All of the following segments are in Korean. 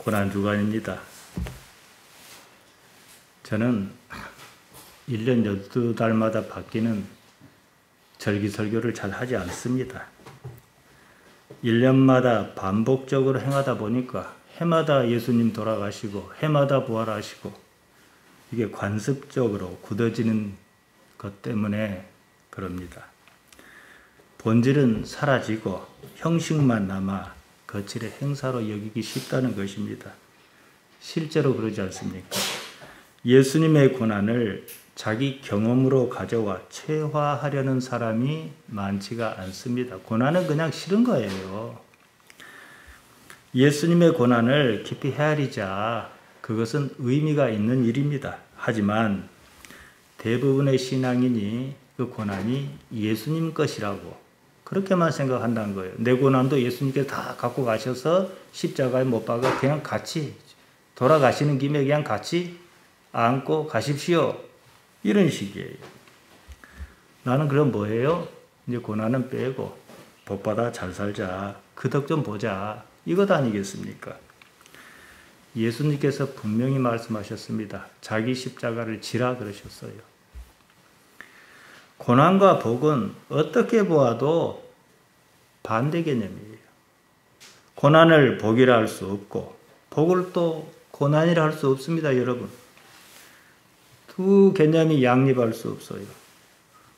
고난주간입니다. 저는 1년 12달마다 바뀌는 절기설교를 잘 하지 않습니다. 1년마다 반복적으로 행하다 보니까 해마다 예수님 돌아가시고 해마다 부활하시고 이게 관습적으로 굳어지는 것 때문에 그럽니다. 본질은 사라지고 형식만 남아 거칠의 행사로 여기기 쉽다는 것입니다. 실제로 그러지 않습니까? 예수님의 고난을 자기 경험으로 가져와 체화하려는 사람이 많지가 않습니다. 고난은 그냥 싫은 거예요. 예수님의 고난을 깊이 헤아리자 그것은 의미가 있는 일입니다. 하지만 대부분의 신앙인이 그 고난이 예수님 것이라고 그렇게만 생각한다는 거예요. 내 고난도 예수님께서 다 갖고 가셔서 십자가에 못 박아 그냥 같이 돌아가시는 김에 그냥 같이 안고 가십시오. 이런 식이에요. 나는 그럼 뭐예요? 이제 고난은 빼고 복받아 잘 살자. 그 덕 좀 보자. 이것 아니겠습니까? 예수님께서 분명히 말씀하셨습니다. 자기 십자가를 지라 그러셨어요. 고난과 복은 어떻게 보아도 반대 개념이에요. 고난을 복이라 할 수 없고 복을 또 고난이라 할 수 없습니다, 여러분. 두 개념이 양립할 수 없어요.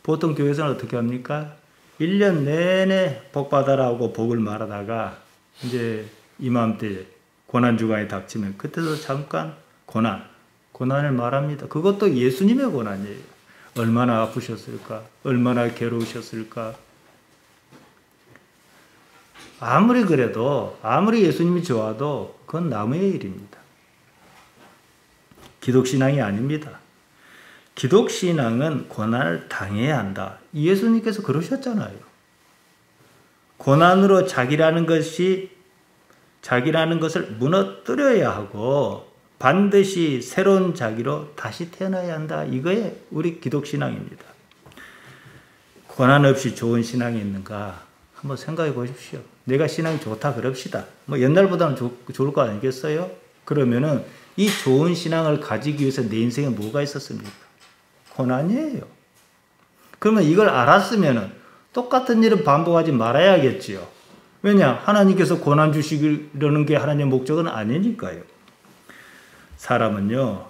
보통 교회에서는 어떻게 합니까? 1년 내내 복 받아라고 복을 말하다가 이제 이맘때 고난주간이 닥치면 그때도 잠깐 고난을 말합니다. 그것도 예수님의 고난이에요. 얼마나 아프셨을까? 얼마나 괴로우셨을까? 아무리 그래도 아무리 예수님이 좋아도 그건 남의 일입니다. 기독신앙이 아닙니다. 기독신앙은 고난을 당해야 한다. 예수님께서 그러셨잖아요. 고난으로 자기라는 것을 무너뜨려야 하고 반드시 새로운 자기로 다시 태어나야 한다. 이거에 우리 기독신앙입니다. 고난 없이 좋은 신앙이 있는가? 한번 생각해 보십시오. 내가 신앙이 좋다 그럽시다. 옛날보다는 좋을 거 아니겠어요? 그러면은 이 좋은 신앙을 가지기 위해서 내 인생에 뭐가 있었습니까? 고난이에요. 그러면 이걸 알았으면은 똑같은 일을 반복하지 말아야겠지요. 왜냐? 하나님께서 고난 주시려는 게 하나님의 목적은 아니니까요. 사람은요,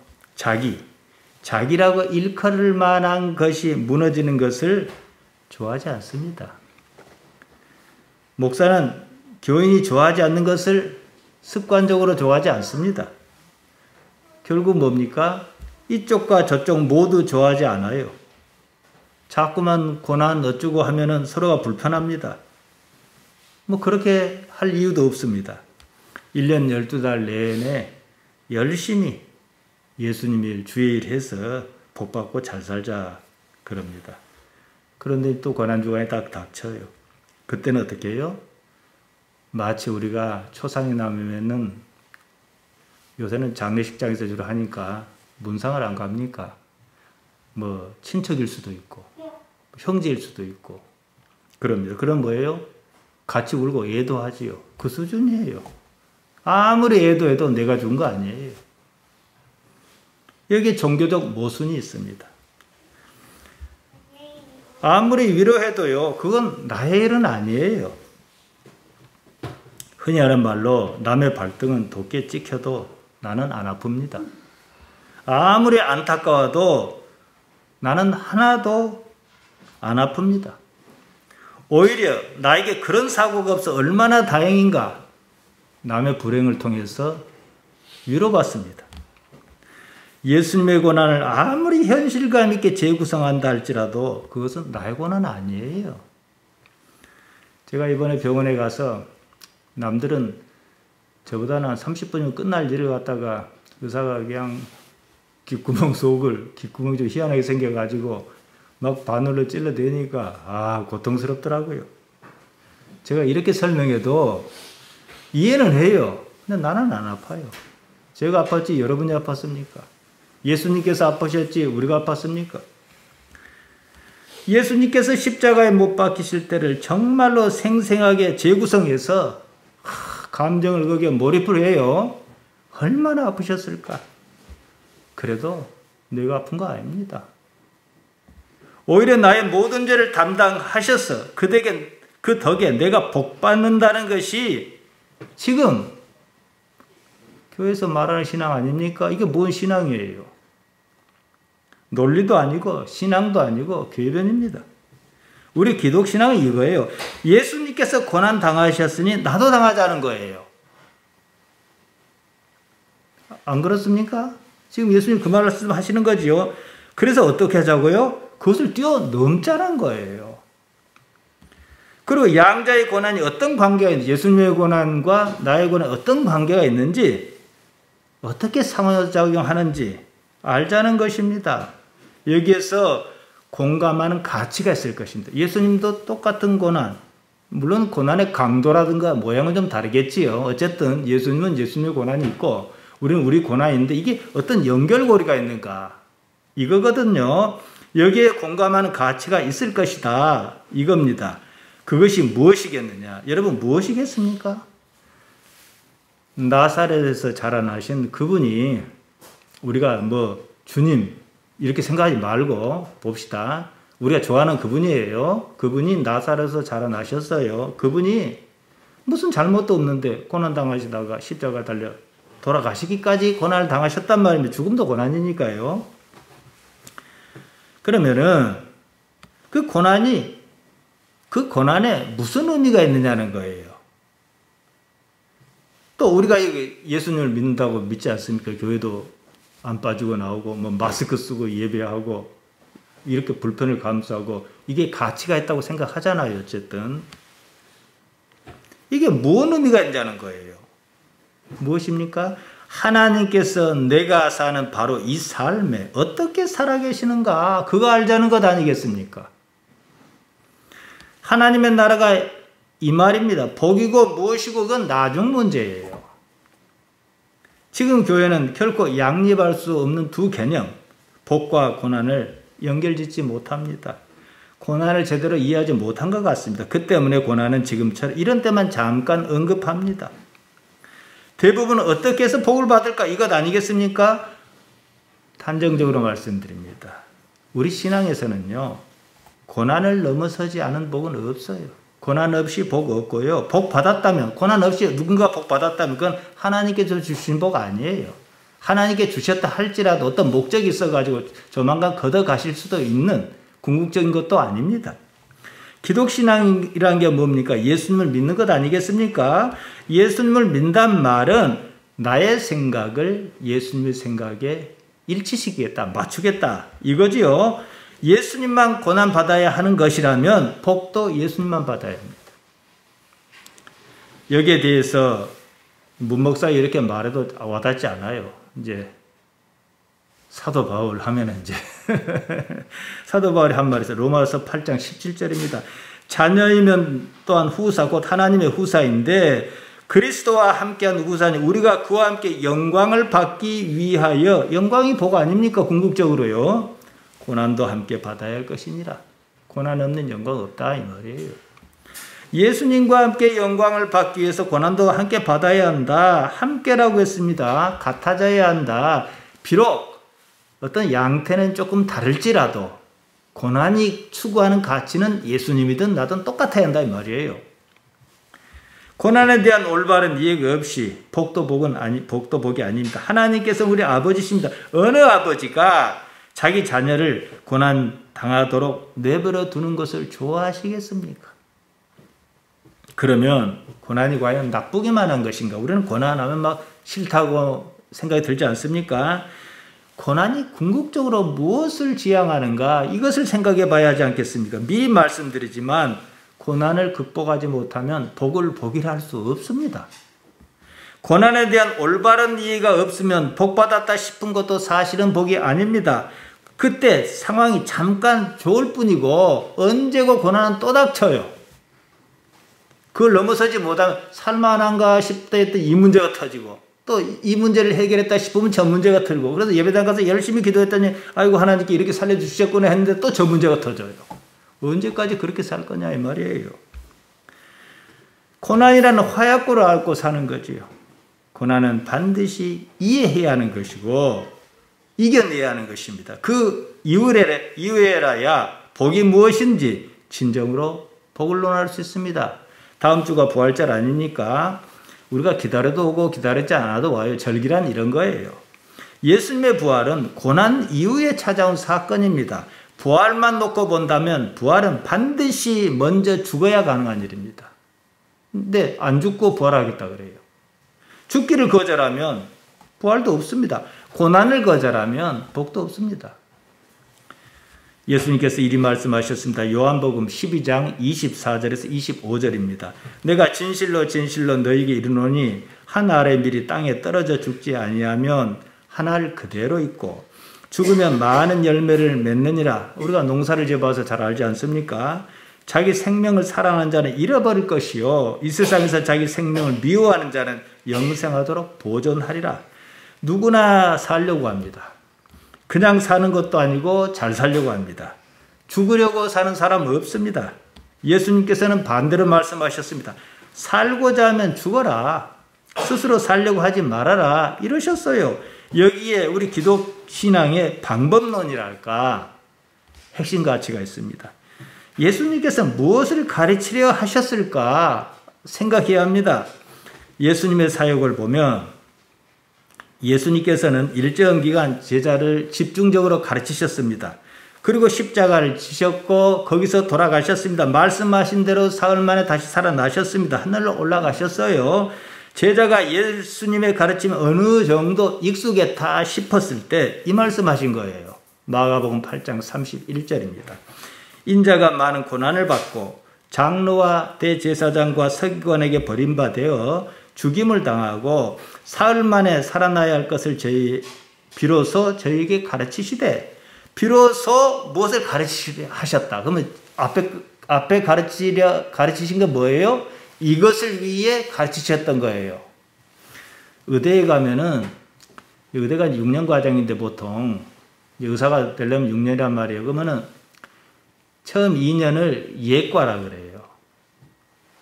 자기라고 일컬을 만한 것이 무너지는 것을 좋아하지 않습니다. 목사는 교인이 좋아하지 않는 것을 습관적으로 좋아하지 않습니다. 결국 뭡니까? 이쪽과 저쪽 모두 좋아하지 않아요. 자꾸만 고난 어쩌고 하면은 서로가 불편합니다. 그렇게 할 이유도 없습니다. 1년 12달 내내 열심히 예수님의 주의 일 해서 복받고 잘 살자 그럽니다. 그런데 또 고난주간에 딱 닥쳐요. 그때는 어떻게 해요? 마치 우리가 초상이 나면은 요새는 장례식장에서 주로 하니까 문상을 안 갑니까? 친척일 수도 있고 형제일 수도 있고 그럽니다. 그럼 뭐예요? 같이 울고 애도하지요. 그 수준이에요. 아무리 애도해도 내가 준 거 아니에요. 여기에 종교적 모순이 있습니다. 아무리 위로해도요, 그건 나의 일은 아니에요. 흔히 하는 말로 남의 발등은 돋게 찍혀도 나는 안 아픕니다. 아무리 안타까워도 나는 하나도 안 아픕니다. 오히려 나에게 그런 사고가 없어 얼마나 다행인가. 남의 불행을 통해서 위로받습니다. 예수님의 고난을 아무리 현실감 있게 재구성한다 할지라도 그것은 나의 고난 아니에요. 제가 이번에 병원에 가서 남들은 저보다는 한 30분이면 끝날 일을 갖다가 의사가 그냥 귓구멍이 좀 희한하게 생겨가지고 막 바늘로 찔러대니까 고통스럽더라고요. 제가 이렇게 설명해도 이해는 해요. 근데 나는 안 아파요. 제가 아팠지 여러분이 아팠습니까? 예수님께서 아프셨지 우리가 아팠습니까? 예수님께서 십자가에 못 박히실 때를 정말로 생생하게 재구성해서 감정을 거기에 몰입을 해요. 얼마나 아프셨을까? 그래도 내가 아픈 거 아닙니다. 오히려 나의 모든 죄를 담당하셔서 그 덕에 내가 복받는다는 것이 지금 교회에서 말하는 신앙 아닙니까? 이게 뭔 신앙이에요? 논리도 아니고 신앙도 아니고 궤변입니다. 우리 기독신앙은 이거예요. 예수님께서 고난 당하셨으니 나도 당하자는 거예요. 안 그렇습니까? 지금 예수님 그 말씀 하시는 거지요. 그래서 어떻게 하자고요? 그것을 뛰어넘자는 거예요. 그리고 양자의 고난이 어떤 관계가 있는지, 예수님의 고난과 나의 고난이 어떤 관계가 있는지, 어떻게 상호작용하는지 알자는 것입니다. 여기에서 공감하는 가치가 있을 것입니다. 예수님도 똑같은 고난, 물론 고난의 강도라든가 모양은 좀 다르겠지요. 어쨌든 예수님은 예수님의 고난이 있고 우리는 우리 고난이 있는데 이게 어떤 연결고리가 있는가? 이거거든요. 여기에 공감하는 가치가 있을 것이다. 이겁니다. 그것이 무엇이겠느냐? 여러분 무엇이겠습니까? 나사렛에서 자라나신 그분이 우리가 주님 이렇게 생각하지 말고 봅시다. 우리가 좋아하는 그분이에요. 그분이 나사렛에서 자라나셨어요. 그분이 무슨 잘못도 없는데 고난당하시다가 십자가 달려 돌아가시기까지 고난을 당하셨단 말입니다. 죽음도 고난이니까요. 그러면은 그 고난에 무슨 의미가 있느냐는 거예요. 또 우리가 예수님을 믿는다고 믿지 않습니까? 교회도 안 빠지고 나오고 마스크 쓰고 예배하고 이렇게 불편을 감수하고 이게 가치가 있다고 생각하잖아요. 어쨌든 이게 무슨 의미가 있냐는 거예요. 무엇입니까? 하나님께서 내가 사는 바로 이 삶에 어떻게 살아계시는가 그거 알자는 것 아니겠습니까? 하나님의 나라가 이 말입니다. 복이고 무엇이고 그건 나중 문제예요. 지금 교회는 결코 양립할 수 없는 두 개념, 복과 고난을 연결짓지 못합니다. 고난을 제대로 이해하지 못한 것 같습니다. 그 때문에 고난은 지금처럼 이런 때만 잠깐 언급합니다. 대부분 어떻게 해서 복을 받을까 이것 아니겠습니까? 단정적으로 말씀드립니다. 우리 신앙에서는요. 고난을 넘어서지 않은 복은 없어요. 고난 없이 복 없고요. 복 받았다면 고난 없이 누군가 복 받았다면 그건 하나님께서 주신 복 아니에요. 하나님께 주셨다 할지라도 어떤 목적이 있어가지고 조만간 걷어가실 수도 있는 궁극적인 것도 아닙니다. 기독신앙이라는 게 뭡니까? 예수님을 믿는 것 아니겠습니까? 예수님을 믿는다는 말은 나의 생각을 예수님의 생각에 일치시키겠다, 맞추겠다 이거지요. 예수님만 고난받아야 하는 것이라면 복도 예수님만 받아야 합니다. 여기에 대해서 문목사 이렇게 말해도 와닿지 않아요. 이제 사도 바울 하면은 이제 사도 바울이 한 말에서 로마서 8장 17절입니다. 자녀이면 또한 후사 곧 하나님의 후사인데 그리스도와 함께한 후사니 우리가 그와 함께 영광을 받기 위하여 영광이 복 아닙니까? 궁극적으로요. 고난도 함께 받아야 할 것이니라. 고난 없는 영광 없다 이 말이에요. 예수님과 함께 영광을 받기 위해서 고난도 함께 받아야 한다. 함께라고 했습니다. 같아져야 한다. 비록 어떤 양태는 조금 다를지라도 고난이 추구하는 가치는 예수님이든 나든 똑같아야 한다 이 말이에요. 고난에 대한 올바른 이해가 없이 복도 복이 아닙니다. 하나님께서 우리 아버지십니다. 어느 아버지가 자기 자녀를 고난 당하도록 내버려 두는 것을 좋아하시겠습니까? 그러면 고난이 과연 나쁘기만 한 것인가? 우리는 고난하면 막 싫다고 생각이 들지 않습니까? 고난이 궁극적으로 무엇을 지향하는가? 이것을 생각해 봐야 하지 않겠습니까? 미리 말씀드리지만 고난을 극복하지 못하면 복을 복이라 할 수 없습니다. 고난에 대한 올바른 이해가 없으면 복 받았다 싶은 것도 사실은 복이 아닙니다. 그때 상황이 잠깐 좋을 뿐이고 언제고 고난은 또 닥쳐요. 그걸 넘어서지 못하면 살만한가 싶다 했더니 이 문제가 터지고 또 이 문제를 해결했다 싶으면 저 문제가 터지고 그래서 예배당 가서 열심히 기도했더니 아이고 하나님께 이렇게 살려주셨구나 했는데 또 저 문제가 터져요. 언제까지 그렇게 살 거냐 이 말이에요. 고난이라는 화약고를 앓고 사는 거지요. 고난은 반드시 이해해야 하는 것이고 이겨내야 하는 것입니다. 그 이후에라야 복이 무엇인지 진정으로 복을 논할 수 있습니다. 다음 주가 부활절 아닙니까? 우리가 기다려도 오고 기다리지 않아도 와요. 절기란 이런 거예요. 예수님의 부활은 고난 이후에 찾아온 사건입니다. 부활만 놓고 본다면 부활은 반드시 먼저 죽어야 가능한 일입니다. 근데 안 죽고 부활하겠다 그래요. 죽기를 거절하면 부활도 없습니다. 고난을 거절하면 복도 없습니다. 예수님께서 이리 말씀하셨습니다. 요한복음 12장 24절에서 25절입니다. 내가 진실로 진실로 너희에게 이르노니 한 알의 밀이 땅에 떨어져 죽지 아니하면 한 알 그대로 있고 죽으면 많은 열매를 맺느니라. 우리가 농사를 지어봐서 잘 알지 않습니까? 자기 생명을 사랑하는 자는 잃어버릴 것이요 이 세상에서 자기 생명을 미워하는 자는 영생하도록 보존하리라. 누구나 살려고 합니다. 그냥 사는 것도 아니고 잘 살려고 합니다. 죽으려고 사는 사람 없습니다. 예수님께서는 반대로 말씀하셨습니다. 살고자 하면 죽어라. 스스로 살려고 하지 말아라. 이러셨어요. 여기에 우리 기독 신앙의 방법론이랄까 핵심 가치가 있습니다. 예수님께서 무엇을 가르치려 하셨을까 생각해야 합니다. 예수님의 사역을 보면 예수님께서는 일정 기간 제자를 집중적으로 가르치셨습니다. 그리고 십자가를 지셨고 거기서 돌아가셨습니다. 말씀하신 대로 사흘 만에 다시 살아나셨습니다. 하늘로 올라가셨어요. 제자가 예수님의 가르침에 어느 정도 익숙했다 싶었을 때 이 말씀하신 거예요. 마가복음 8장 31절입니다. 인자가 많은 고난을 받고 장로와 대제사장과 서기관에게 버림받아 죽임을 당하고 사흘 만에 살아나야 할 것을 비로소 저희에게 가르치시되 비로소 무엇을 가르치시려 하셨다. 그러면 앞에 가르치신 게 뭐예요? 이것을 위해 가르치셨던 거예요. 의대에 가면은 의대가 6년 과정인데 보통 의사가 되려면 6년이란 말이에요. 그러면은 처음 2년을 예과라 그래요.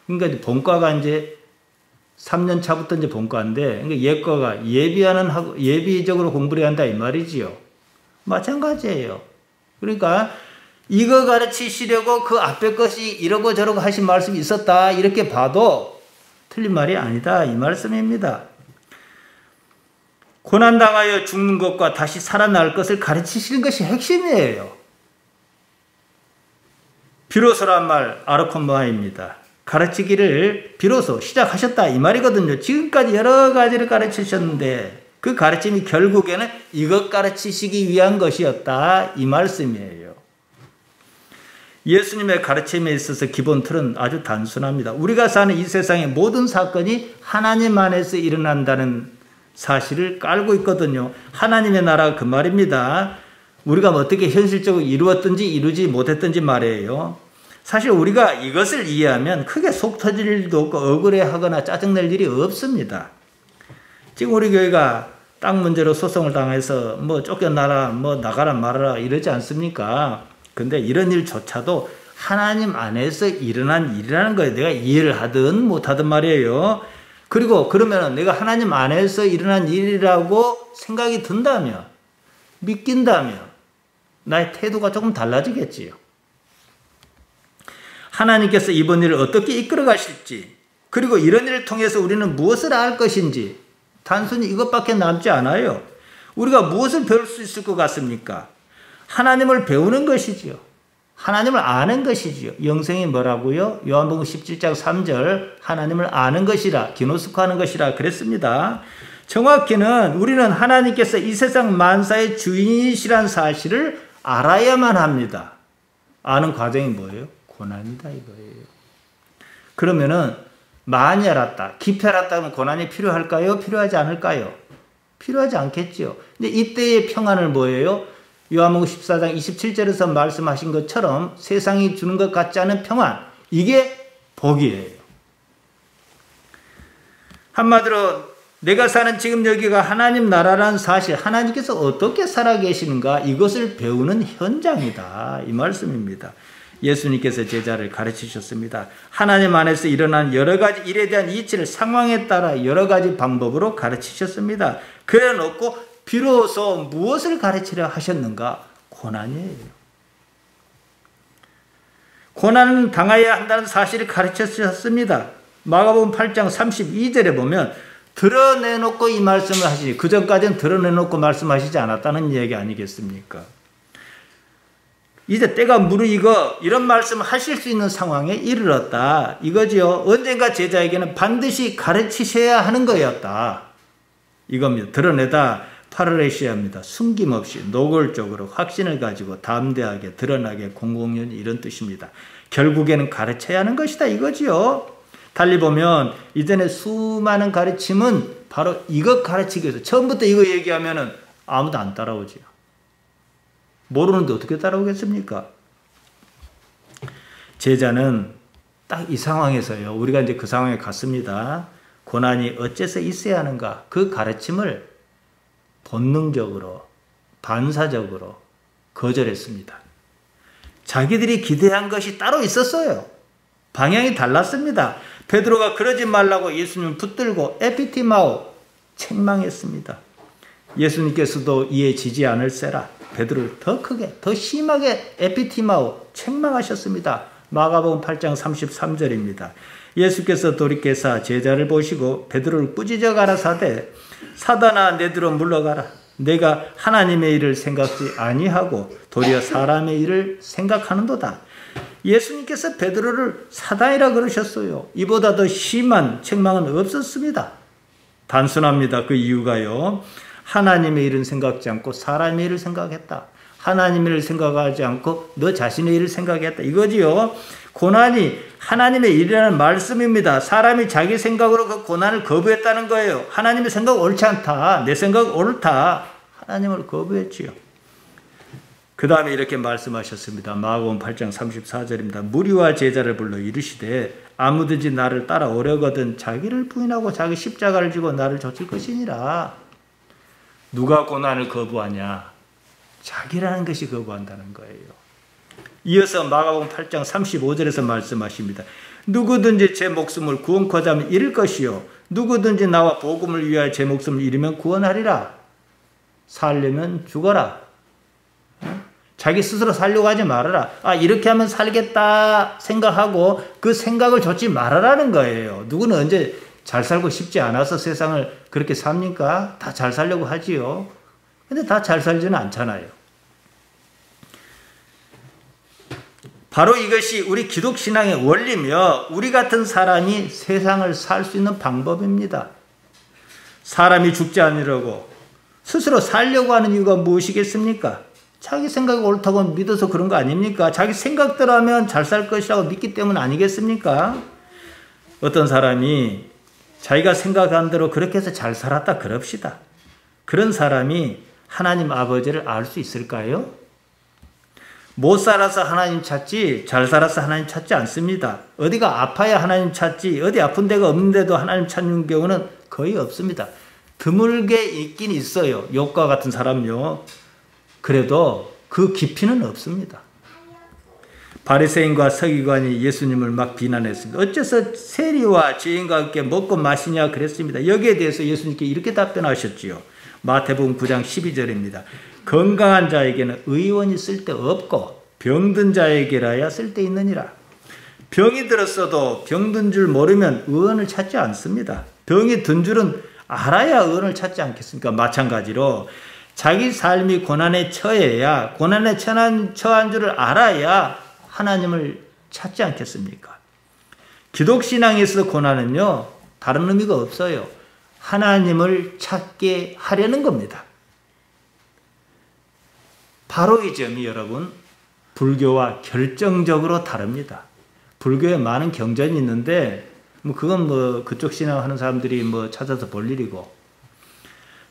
그러니까 본과가 이제 3년 차부터 이제 본과인데, 그러니까 예과가 예비적으로 공부를 한다 이 말이지요. 마찬가지예요. 그러니까 이거 가르치시려고 그 앞에 것이 이러고 저러고 하신 말씀이 있었다 이렇게 봐도 틀린 말이 아니다 이 말씀입니다. 고난당하여 죽는 것과 다시 살아날 것을 가르치시는 것이 핵심이에요. 비로소란 말 아르콘마입니다. 가르치기를 비로소 시작하셨다 이 말이거든요. 지금까지 여러 가지를 가르치셨는데 그 가르침이 결국에는 이것 가르치시기 위한 것이었다 이 말씀이에요. 예수님의 가르침에 있어서 기본 틀은 아주 단순합니다. 우리가 사는 이 세상의 모든 사건이 하나님 안에서 일어난다는 사실을 깔고 있거든요. 하나님의 나라가 그 말입니다. 우리가 어떻게 현실적으로 이루었든지 이루지 못했든지 말이에요. 사실 우리가 이것을 이해하면 크게 속 터질 일도 없고 억울해하거나 짜증낼 일이 없습니다. 지금 우리 교회가 땅 문제로 소송을 당해서 뭐 쫓겨나라, 뭐 나가라 말아라 이러지 않습니까? 근데 이런 일조차도 하나님 안에서 일어난 일이라는 거예요. 내가 이해를 하든 못하든 말이에요. 그리고 그러면 내가 하나님 안에서 일어난 일이라고 생각이 든다면, 믿긴다면 나의 태도가 조금 달라지겠지요. 하나님께서 이번 일을 어떻게 이끌어 가실지, 그리고 이런 일을 통해서 우리는 무엇을 알 것인지 단순히 이것밖에 남지 않아요. 우리가 무엇을 배울 수 있을 것 같습니까? 하나님을 배우는 것이지요. 하나님을 아는 것이지요. 영생이 뭐라고요? 요한복음 17장 3절 하나님을 아는 것이라, 기노스코하는 것이라 그랬습니다. 정확히는 우리는 하나님께서 이 세상 만사의 주인이시란 사실을 알아야만 합니다. 아는 과정이 뭐예요? 고난이다 이거예요. 그러면은 많이 알았다, 깊이 알았다 하면 고난이 필요할까요? 필요하지 않을까요? 필요하지 않겠죠. 근데 이때의 평안을 뭐예요? 요한복음 14장 27절에서 말씀하신 것처럼 세상이 주는 것 같지 않은 평안, 이게 복이에요. 한마디로 내가 사는 지금 여기가 하나님 나라라는 사실, 하나님께서 어떻게 살아계시는가 이것을 배우는 현장이다 이 말씀입니다. 예수님께서 제자를 가르치셨습니다. 하나님 안에서 일어난 여러 가지 일에 대한 이치를 상황에 따라 여러 가지 방법으로 가르치셨습니다. 그래 놓고 비로소 무엇을 가르치려 하셨는가? 고난이에요. 고난은 당해야 한다는 사실을 가르치셨습니다. 마가복음 8장 32절에 보면 드러내놓고 이 말씀을 하시니 그전까지는 드러내놓고 말씀하시지 않았다는 얘기 아니겠습니까? 이제 때가 무르익어 이런 말씀을 하실 수 있는 상황에 이르렀다 이거지요. 언젠가 제자에게는 반드시 가르치셔야 하는 거였다 이겁니다. 드러내다 파르레시아입니다. 숨김없이 노골적으로 확신을 가지고 담대하게 드러나게 공공연히 이런 뜻입니다. 결국에는 가르쳐야 하는 것이다 이거지요. 달리 보면 이전에 수많은 가르침은 바로 이것 가르치기 위해서 처음부터 이거 얘기하면은 아무도 안 따라오지요. 모르는데 어떻게 따라오겠습니까? 제자는 딱 이 상황에서요. 우리가 이제 그 상황에 갔습니다. 고난이 어째서 있어야 하는가? 그 가르침을 본능적으로 반사적으로 거절했습니다. 자기들이 기대한 것이 따로 있었어요. 방향이 달랐습니다. 베드로가 그러지 말라고 예수님을 붙들고 에피티마오 책망했습니다. 예수님께서도 이에 지지 않을세라 베드로를 더 크게 더 심하게 에피티마오 책망하셨습니다. 마가복음 8장 33절입니다. 예수께서 돌이켜서 제자를 보시고 베드로를 꾸짖어 가라사대 사단아 내들어 물러가라. 내가 하나님의 일을 생각지 아니하고 도리어 사람의 일을 생각하는도다. 예수님께서 베드로를 사단이라 그러셨어요. 이보다 더 심한 책망은 없었습니다. 단순합니다. 그 이유가요. 하나님의 일은 생각지 않고 사람의 일을 생각했다. 하나님의 일을 생각하지 않고 너 자신의 일을 생각했다. 이거지요. 고난이 하나님의 일이라는 말씀입니다. 사람이 자기 생각으로 그 고난을 거부했다는 거예요. 하나님의 생각 옳지 않다. 내 생각 옳다. 하나님을 거부했지요. 그 다음에 이렇게 말씀하셨습니다. 마가복음 8장 34절입니다. 무리와 제자를 불러 이르시되 아무든지 나를 따라오려거든 자기를 부인하고 자기 십자가를 지고 나를 좇을 것이니라. 누가 고난을 거부하냐? 자기라는 것이 거부한다는 거예요. 이어서 마가복음 8장 35절에서 말씀하십니다. 누구든지 제 목숨을 구원코자 하면 잃을 것이요 누구든지 나와 복음을 위하여 제 목숨을 잃으면 구원하리라. 살려면 죽어라. 자기 스스로 살려고 하지 말아라. 아 이렇게 하면 살겠다 생각하고 그 생각을 좇지 말아라는 거예요. 누구는 언제 잘 살고 싶지 않아서 세상을 그렇게 삽니까? 다 잘 살려고 하지요. 근데 다 잘 살지는 않잖아요. 바로 이것이 우리 기독신앙의 원리며 우리 같은 사람이 세상을 살 수 있는 방법입니다. 사람이 죽지 않으려고 스스로 살려고 하는 이유가 무엇이겠습니까? 자기 생각이 옳다고 믿어서 그런 거 아닙니까? 자기 생각대로 하면 잘 살 것이라고 믿기 때문 아니겠습니까? 어떤 사람이 자기가 생각한 대로 그렇게 해서 잘 살았다 그럽시다. 그런 사람이 하나님 아버지를 알 수 있을까요? 못 살아서 하나님 찾지 잘 살아서 하나님 찾지 않습니다. 어디가 아파야 하나님 찾지 어디 아픈 데가 없는데도 하나님 찾는 경우는 거의 없습니다. 드물게 있긴 있어요. 욥과 같은 사람요. 그래도 그 깊이는 없습니다. 바리새인과 서기관이 예수님을 막 비난했습니다. 어째서 세리와 죄인과 함께 먹고 마시냐 그랬습니다. 여기에 대해서 예수님께 이렇게 답변하셨지요. 마태복음 9장 12절입니다. 건강한 자에게는 의원이 쓸데없고 병든 자에게라야 쓸데있느니라. 병이 들었어도 병든 줄 모르면 의원을 찾지 않습니다. 병이 든 줄은 알아야 의원을 찾지 않겠습니까? 마찬가지로 자기 삶이 고난에 처해야 고난에 처한 줄을 알아야 하나님을 찾지 않겠습니까? 기독신앙에서 고난은요 다른 의미가 없어요. 하나님을 찾게 하려는 겁니다. 바로 이 점이 여러분 불교와 결정적으로 다릅니다. 불교에 많은 경전이 있는데 그건 그쪽 신앙하는 사람들이 찾아서 볼 일이고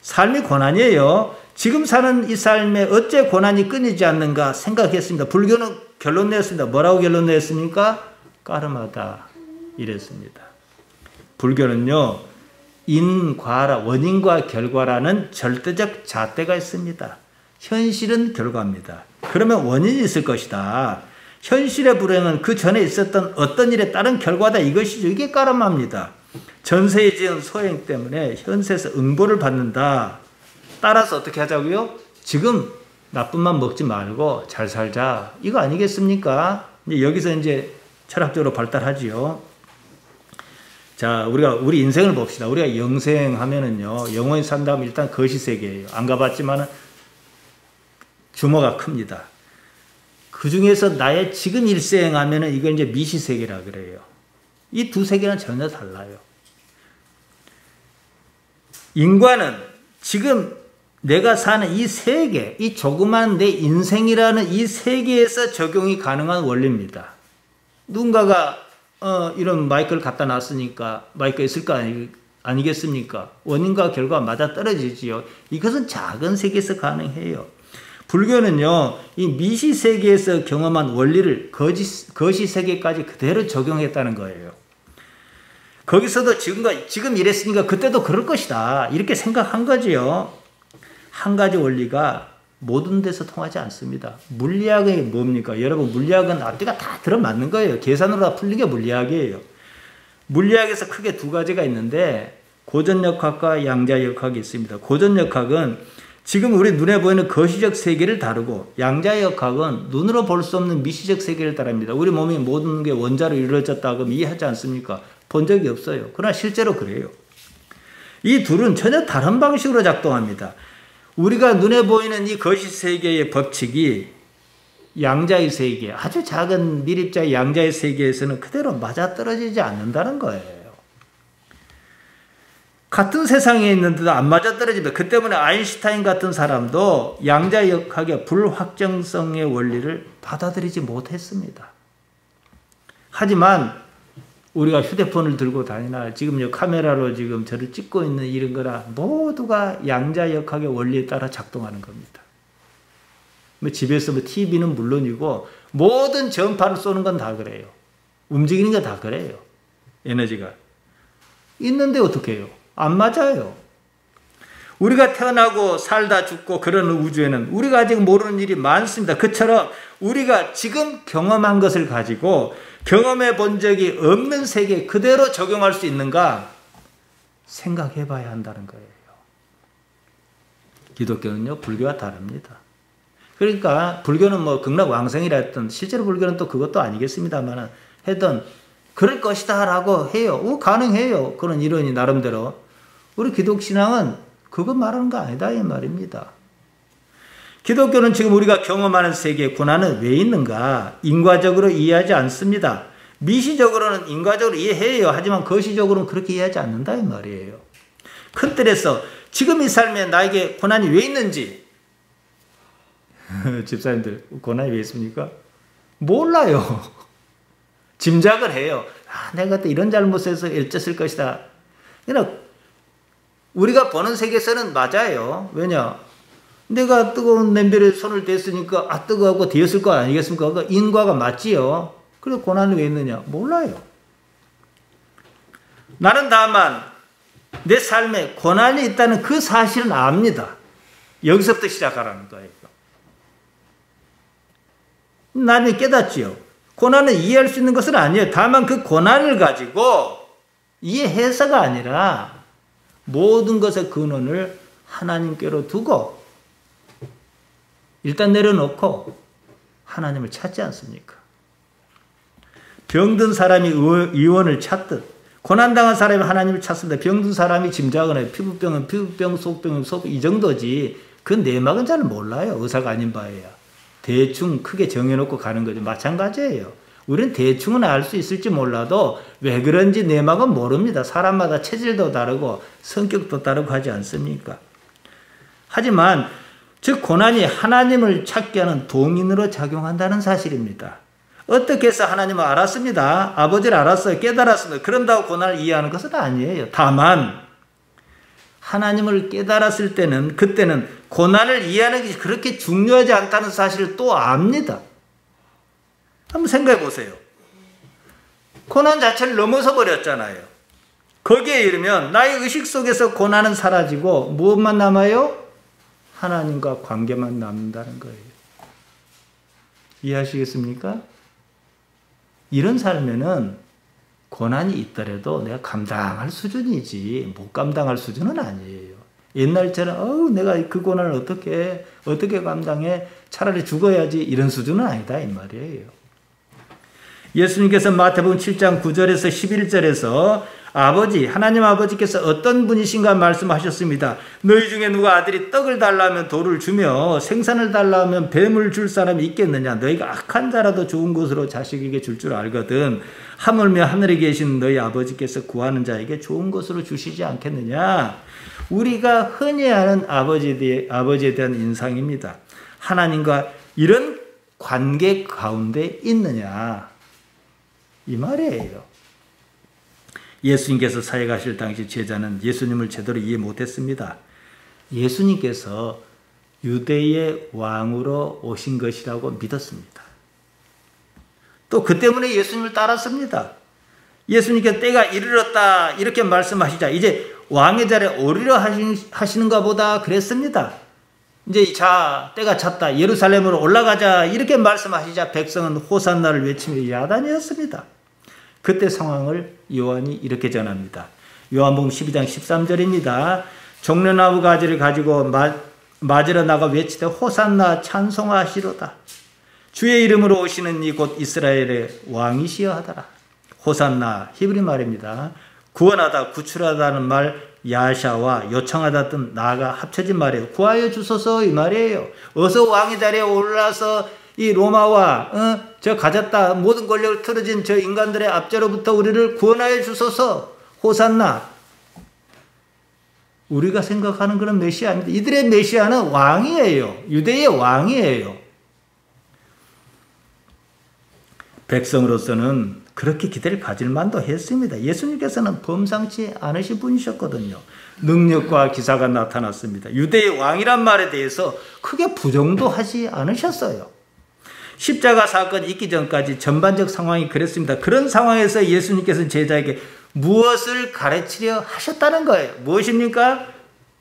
삶이 고난이에요. 지금 사는 이 삶에 어째 고난이 끊이지 않는가 생각했습니다. 불교는 결론 내었습니다. 뭐라고 결론 내었습니까? 까름하다 이랬습니다. 불교는요 인과라 원인과 결과라는 절대적 잣대가 있습니다. 현실은 결과입니다. 그러면 원인이 있을 것이다. 현실의 불행은 그 전에 있었던 어떤 일에 따른 결과다 이것이죠. 이게 까름합니다. 전세에 지은 소행 때문에 현세에서 응보를 받는다. 따라서 어떻게 하자고요? 지금 나쁜만 먹지 말고 잘 살자. 이거 아니겠습니까? 이제 여기서 이제 철학적으로 발달하지요. 자, 우리 인생을 봅시다. 우리가 영생하면은요, 영원히 산다면 일단 거시세계예요. 안 가봤지만은 규모가 큽니다. 그 중에서 나의 지금 일생 하면은 이걸 이제 미시세계라 그래요. 이 두 세계는 전혀 달라요. 인과는 지금 내가 사는 이 세계, 이 조그만 내 인생이라는 이 세계에서 적용이 가능한 원리입니다. 누군가가 이런 마이크를 갖다 놨으니까 마이크가 있을 거 아니겠습니까? 원인과 결과 맞아 떨어지지요. 이것은 작은 세계에서 가능해요. 불교는요, 이 미시세계에서 경험한 원리를 거시세계까지 그대로 적용했다는 거예요. 거기서도 지금 이랬으니까 그때도 그럴 것이다. 이렇게 생각한 거지요. 한 가지 원리가 모든 데서 통하지 않습니다. 물리학이 뭡니까? 여러분, 물리학은 앞뒤가 다 들어맞는 거예요. 계산으로 풀린 게 물리학이에요. 물리학에서 크게 두 가지가 있는데 고전역학과 양자역학이 있습니다. 고전역학은 지금 우리 눈에 보이는 거시적 세계를 다루고, 양자역학은 눈으로 볼 수 없는 미시적 세계를 다룹니다. 우리 몸이 모든 게 원자로 이루어졌다 그러면 이해하지 않습니까? 본 적이 없어요. 그러나 실제로 그래요. 이 둘은 전혀 다른 방식으로 작동합니다. 우리가 눈에 보이는 이 거시세계의 법칙이 양자의 세계, 아주 작은 밀입자의 양자의 세계에서는 그대로 맞아떨어지지 않는다는 거예요. 같은 세상에 있는데도 안 맞아떨어집니다. 그 때문에 아인슈타인 같은 사람도 양자역학의 불확정성의 원리를 받아들이지 못했습니다. 하지만 우리가 휴대폰을 들고 다니나 지금 카메라로 지금 저를 찍고 있는 이런 거나 모두가 양자역학의 원리에 따라 작동하는 겁니다. 집에서 TV는 물론이고 모든 전파를 쏘는 건 다 그래요. 움직이는 건 다 그래요. 에너지가. 있는데 어떻게 해요? 안 맞아요. 우리가 태어나고 살다 죽고 그런 우주에는 우리가 아직 모르는 일이 많습니다. 그처럼 우리가 지금 경험한 것을 가지고 경험해 본 적이 없는 세계 그대로 적용할 수 있는가 생각해 봐야 한다는 거예요. 기독교는요, 불교와 다릅니다. 그러니까 불교는 뭐 극락왕생이라 했던, 실제로 불교는 또 그것도 아니겠습니다만 했던 그럴 것이다 라고 해요. 가능해요. 그런 이론이 나름대로. 우리 기독신앙은 그거 말하는 거 아니다 이 말입니다. 기독교는 지금 우리가 경험하는 세계의 고난은 왜 있는가 인과적으로 이해하지 않습니다. 미시적으로는 인과적으로 이해해요. 하지만 거시적으로는 그렇게 이해하지 않는다 이 말이에요. 큰 틀에서 지금 이 삶에 나에게 고난이 왜 있는지 집사님들 고난이 왜 있습니까? 몰라요. 짐작을 해요. 내가 또 이런 잘못해서 일찍을 것이다. 그러니까 우리가 보는 세계에서는 맞아요. 왜냐? 내가 뜨거운 냄비에 손을 댔으니까 뜨거워하고 되었을 거 아니겠습니까? 그 인과가 맞지요. 그래서 고난이 왜 있느냐? 몰라요. 나는 다만 내 삶에 고난이 있다는 그 사실은 압니다. 여기서부터 시작하라는 거예요. 나는 깨닫지요. 고난을 이해할 수 있는 것은 아니에요. 다만 그 고난을 가지고 이해해서가 아니라 모든 것의 근원을 하나님께로 두고 일단 내려놓고 하나님을 찾지 않습니까? 병든 사람이 의원을 찾듯 고난당한 사람이 하나님을 찾습니다. 병든 사람이 짐작은 해요. 피부병은 피부병, 속병은 속병 이 정도지 그 내막은 잘 몰라요. 의사가 아닌 바에야. 대충 크게 정해놓고 가는 거죠. 마찬가지예요. 우리는 대충은 알 수 있을지 몰라도 왜 그런지 내막은 모릅니다. 사람마다 체질도 다르고 성격도 다르고 하지 않습니까? 하지만 즉 고난이 하나님을 찾게 하는 동인으로 작용한다는 사실입니다. 어떻게 해서 하나님을 알았습니다. 아버지를 알았어요. 깨달았습니다. 그런다고 고난을 이해하는 것은 아니에요. 다만 하나님을 깨달았을 때는 그때는 고난을 이해하는 것이 그렇게 중요하지 않다는 사실을 또 압니다. 한번 생각해 보세요. 고난 자체를 넘어서 버렸잖아요. 거기에 이르면 나의 의식 속에서 고난은 사라지고 무엇만 남아요? 하나님과 관계만 남는다는 거예요. 이해하시겠습니까? 이런 삶에는 고난이 있더라도 내가 감당할 수준이지 못 감당할 수준은 아니에요. 옛날처럼 내가 그 고난을 어떻게 감당해? 차라리 죽어야지 이런 수준은 아니다 이 말이에요. 예수님께서 마태복음 7장 9절에서 11절에서 하나님 아버지께서 어떤 분이신가 말씀하셨습니다. 너희 중에 누가 아들이 떡을 달라면 돌을 주며 생선을 달라면 뱀을 줄 사람이 있겠느냐? 너희가 악한 자라도 좋은 것으로 자식에게 줄 줄 알거든. 하물며 하늘에 계신 너희 아버지께서 구하는 자에게 좋은 것으로 주시지 않겠느냐? 우리가 흔히 아는 아버지에 대한 인상입니다. 하나님과 이런 관계 가운데 있느냐? 이 말이에요. 예수님께서 사역하실 당시 제자는 예수님을 제대로 이해 못했습니다. 예수님께서 유대의 왕으로 오신 것이라고 믿었습니다. 또 그 때문에 예수님을 따랐습니다. 예수님께서 때가 이르렀다 이렇게 말씀하시자 이제 왕의 자리에 오르려 하시는가 보다 그랬습니다. 이제 때가 찼다. 예루살렘으로 올라가자 이렇게 말씀하시자 백성은 호산나를 외치며 야단이었습니다. 그때 상황을 요한이 이렇게 전합니다. 요한복음 12장 13절입니다. 종려나무 가지를 가지고 맞으러 나가 외치되 호산나 찬송하시로다. 주의 이름으로 오시는 이 곧 이스라엘의 왕이시여 하더라. 호산나 히브리 말입니다. 구원하다, 구출하다는 말 야샤와 요청하다 등 나가 합쳐진 말이에요. 구하여 주소서 이 말이에요. 어서 왕의 자리에 올라서 이 로마와 저 가졌다 모든 권력을 틀어진 저 인간들의 압제로부터 우리를 구원하여 주소서. 호산나. 우리가 생각하는 그런 메시아입니다. 이들의 메시아는 왕이에요. 유대의 왕이에요. 백성으로서는 그렇게 기대를 가질 만도 했습니다. 예수님께서는 범상치 않으신 분이셨거든요. 능력과 기사가 나타났습니다. 유대의 왕이란 말에 대해서 크게 부정도 하지 않으셨어요. 십자가 사건이 있기 전까지 전반적 상황이 그랬습니다. 그런 상황에서 예수님께서는 제자에게 무엇을 가르치려 하셨다는 거예요. 무엇입니까?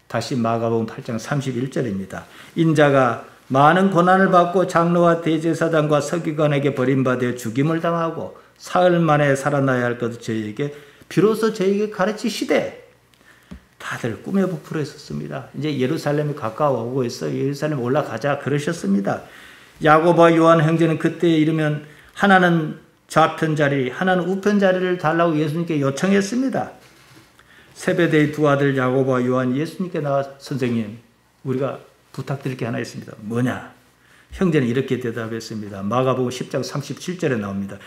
다시 마가복음 8장 31절입니다. 인자가 많은 고난을 받고 장로와 대제사장과 서기관에게 버림받아 죽임을 당하고 사흘 만에 살아나야 할 것을 비로소 저에게 가르치시되 다들 꿈에 부풀어 있었습니다. 이제 예루살렘이 가까워오고 있어요. 예루살렘 올라가자 그러셨습니다. 야고보와 요한 형제는 그때에 이르면 하나는 좌편 자리, 하나는 우편 자리를 달라고 예수님께 요청했습니다. 세베대의 두 아들 야고보와 요한이 예수님께 나와 선생님, 우리가 부탁드릴 게 하나 있습니다. 뭐냐? 형제는 이렇게 대답했습니다. 마가복음 10장 37절에 나옵니다.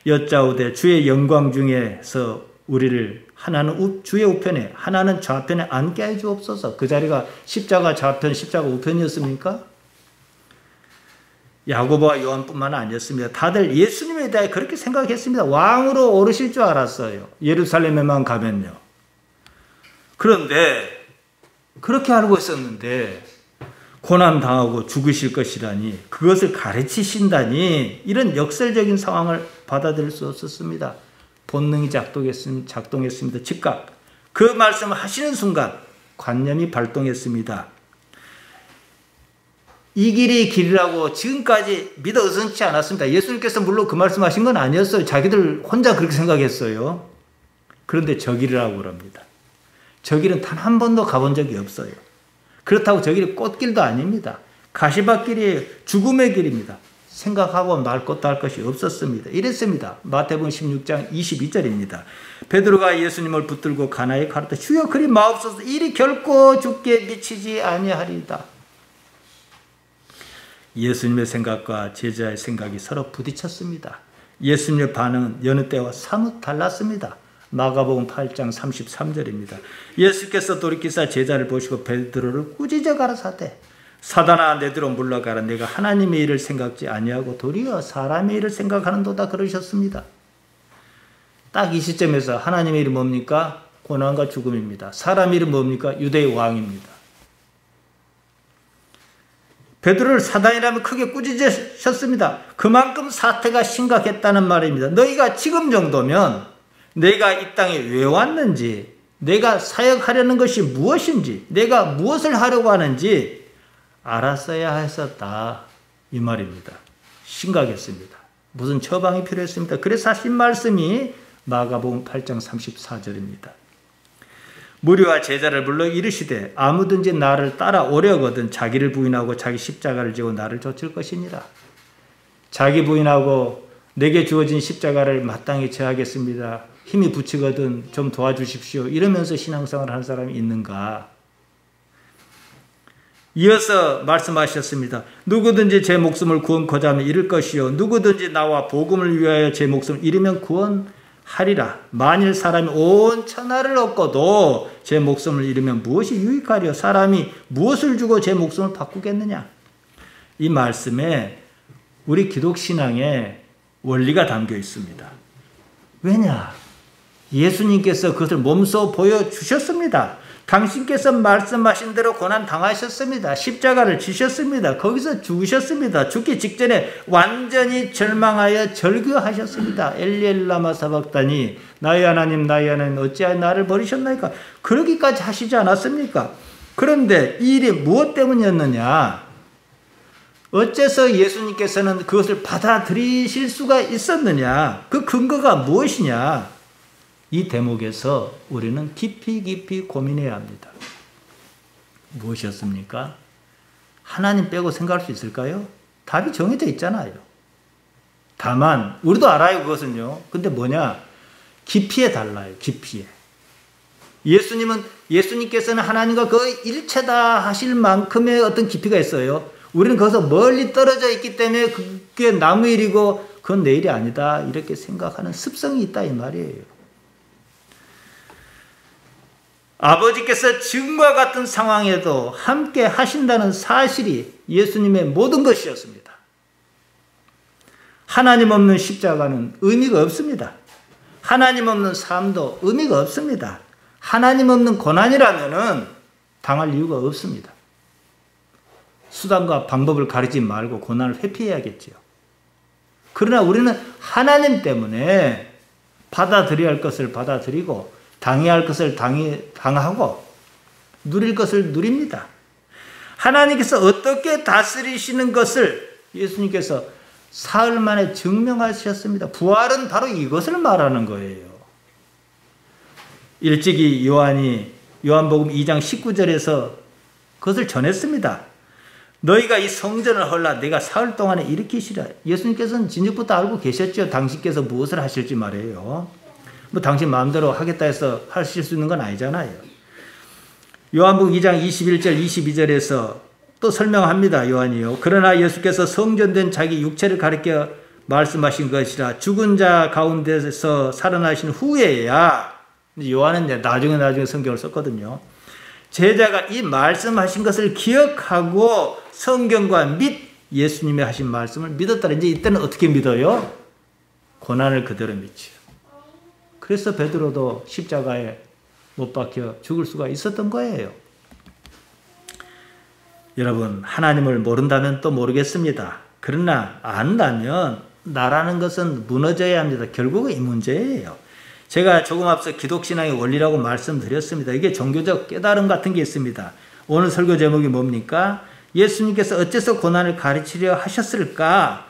여짜오되 주의 영광 중에서 우리를 하나는 주의 우편에 하나는 좌편에 앉게 해 주옵소서. 그 자리가 십자가 좌편, 십자가 우편이었습니까? 야고보와 요한뿐만 아니었습니다. 다들 예수님에 대해 그렇게 생각했습니다. 왕으로 오르실 줄 알았어요. 예루살렘에만 가면요. 그런데 그렇게 알고 있었는데 고난당하고 죽으실 것이라니 그것을 가르치신다니 이런 역설적인 상황을 받아들일 수 없었습니다. 본능이 작동했습니다. 즉각 그 말씀을 하시는 순간 관념이 발동했습니다. 이 길이 길이라고 지금까지 믿어 의심치 않았습니다. 예수님께서 물론 그 말씀하신 건 아니었어요. 자기들 혼자 그렇게 생각했어요. 그런데 저 길이라고 그럽니다. 저 길은 단 한 번도 가본 적이 없어요. 그렇다고 저 길이 꽃길도 아닙니다. 가시밭길이 죽음의 길입니다. 생각하고 말 것도 할 것이 없었습니다. 이랬습니다. 마태복음 16장 22절입니다. 베드로가 예수님을 붙들고 가나에 가르쳐 주여 그리 마옵소서 이리 결코 죽게 미치지 아니하리이다. 예수님의 생각과 제자의 생각이 서로 부딪혔습니다. 예수님의 반응은 여느 때와 사뭇 달랐습니다. 마가복음 8장 33절입니다. 예수께서 돌이키사 제자를 보시고 베드로를 꾸짖어 가라사대 사단아 내들어 물러가라. 내가 하나님의 일을 생각지 아니하고 도리어 사람의 일을 생각하는도다 그러셨습니다. 딱 이 시점에서 하나님의 일은 뭡니까? 고난과 죽음입니다. 사람의 일은 뭡니까? 유대의 왕입니다. 베드로를 사단이라면 크게 꾸짖으셨습니다. 그만큼 사태가 심각했다는 말입니다. 너희가 지금 정도면 내가 이 땅에 왜 왔는지, 내가 사역하려는 것이 무엇인지, 내가 무엇을 하려고 하는지 알았어야 했었다. 이 말입니다. 심각했습니다. 무슨 처방이 필요했습니다. 그래서 하신 말씀이 마가복음 8장 34절입니다. 무리와 제자를 불러 이르시되 아무든지 나를 따라오려거든 자기를 부인하고 자기 십자가를 지고 나를 좇을 것이니라. 자기 부인하고 내게 주어진 십자가를 마땅히 져야겠습니다. 힘이 부치거든 좀 도와주십시오. 이러면서 신앙생활을 하는 사람이 있는가? 이어서 말씀하셨습니다. 누구든지 제 목숨을 구원코자 하면 잃을 것이요 누구든지 나와 복음을 위하여 제 목숨을 잃으면 구원하리라. 만일 사람이 온 천하를 얻고도 제 목숨을 잃으면 무엇이 유익하리요? 사람이 무엇을 주고 제 목숨을 바꾸겠느냐? 이 말씀에 우리 기독신앙의 원리가 담겨 있습니다. 왜냐? 예수님께서 그것을 몸소 보여주셨습니다. 당신께서 말씀하신 대로 고난 당하셨습니다. 십자가를 지셨습니다. 거기서 죽으셨습니다. 죽기 직전에 완전히 절망하여 절규하셨습니다. 엘리 라마 사박다니 나의 하나님 어찌하여 나를 버리셨나이까? 그러기까지 하시지 않았습니까? 그런데 이 일이 무엇 때문이었느냐? 어째서 예수님께서는 그것을 받아들이실 수가 있었느냐? 그 근거가 무엇이냐? 이 대목에서 우리는 깊이 고민해야 합니다. 무엇이었습니까? 하나님 빼고 생각할 수 있을까요? 답이 정해져 있잖아요. 다만 우리도 알아요, 그것은요. 근데 뭐냐? 깊이에 달라요. 깊이에. 예수님께서는 하나님과 거의 일체다 하실 만큼의 어떤 깊이가 있어요. 우리는 거기서 멀리 떨어져 있기 때문에 그게 남의 일이고 그건 내 일이 아니다 이렇게 생각하는 습성이 있다 이 말이에요. 아버지께서 지금과 같은 상황에도 함께 하신다는 사실이 예수님의 모든 것이었습니다. 하나님 없는 십자가는 의미가 없습니다. 하나님 없는 삶도 의미가 없습니다. 하나님 없는 고난이라면은 당할 이유가 없습니다. 수단과 방법을 가리지 말고 고난을 회피해야겠지요. 그러나 우리는 하나님 때문에 받아들여야 할 것을 받아들이고 당해야 할 것을 당하고 누릴 것을 누립니다. 하나님께서 어떻게 다스리시는 것을 예수님께서 사흘 만에 증명하셨습니다. 부활은 바로 이것을 말하는 거예요. 일찍이 요한복음 2장 19절에서 그것을 전했습니다. 너희가 이 성전을 헐라 내가 사흘 동안에 일으키시라. 예수님께서는 진즉부터 알고 계셨죠. 당신께서 무엇을 하실지 말이에요. 뭐 당신 마음대로 하겠다 해서 하실 수 있는 건 아니잖아요. 요한복음 2장 21절 22절에서 또 설명합니다. 요한이요. 그러나 예수께서 성전된 자기 육체를 가리켜 말씀하신 것이라 죽은 자 가운데서 살아나신 후에야 요한은 나중에 성경을 썼거든요. 제자가 이 말씀하신 것을 기억하고 성경과 및 예수님의 하신 말씀을 믿었다. 이제 이때는 어떻게 믿어요? 고난을 그대로 믿지요. 그래서 베드로도 십자가에 못 박혀 죽을 수가 있었던 거예요. 여러분, 하나님을 모른다면 또 모르겠습니다. 그러나 안다면 나라는 것은 무너져야 합니다. 결국은 이 문제예요. 제가 조금 앞서 기독신앙의 원리라고 말씀드렸습니다. 이게 종교적 깨달음 같은 게 있습니다. 오늘 설교 제목이 뭡니까? 예수님께서 어째서 고난을 가르치려 하셨을까?